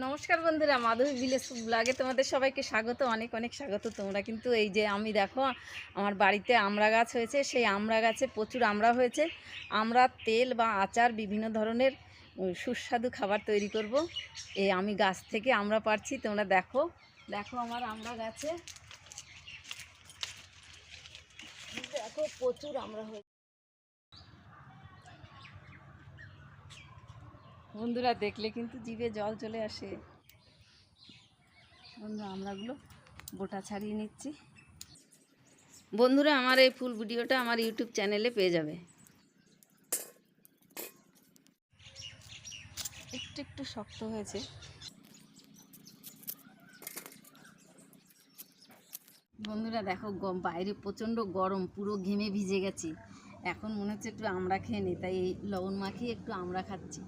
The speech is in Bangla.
নমস্কার বন্ধুরা, মাধবী ভিলেজ ব্লগে তোমাদের সবাইকে স্বাগত, অনেক অনেক স্বাগত। তোমরা কিন্তু এই যে আমি দেখো আমার বাড়িতে আমড়া গাছ হয়েছে, সেই আমড়া গাছে প্রচুর আমড়া হয়েছে। আমরা তেল বা আচার বিভিন্ন ধরনের সুস্বাদু খাবার তৈরি করব। এই আমি গাছ থেকে আমড়া পাড়ছি, তোমরা দেখো দেখো আমার আমড়া গাছে দেখো প্রচুর আমড়া হয়েছে। বন্ধুরা দেখলে কিন্তু জিভে জল চলে আসে। বন্ধুরা আমড়াগুলো বোটা ছাড়িয়ে নিচ্ছি। বন্ধুরা আমার এই ফুল ভিডিওটা আমার ইউটিউব চ্যানেলে পেয়ে যাবে। একটু একটু শক্ত হয়েছে। বন্ধুরা দেখো বাইরে প্রচণ্ড গরম, পুরো ঘেমে ভিজে গেছি। এখন মনে হচ্ছে একটু আমড়া খেয়ে নিই, তাই এই লবণ মাখিয়ে একটু আমড়া খাচ্ছি।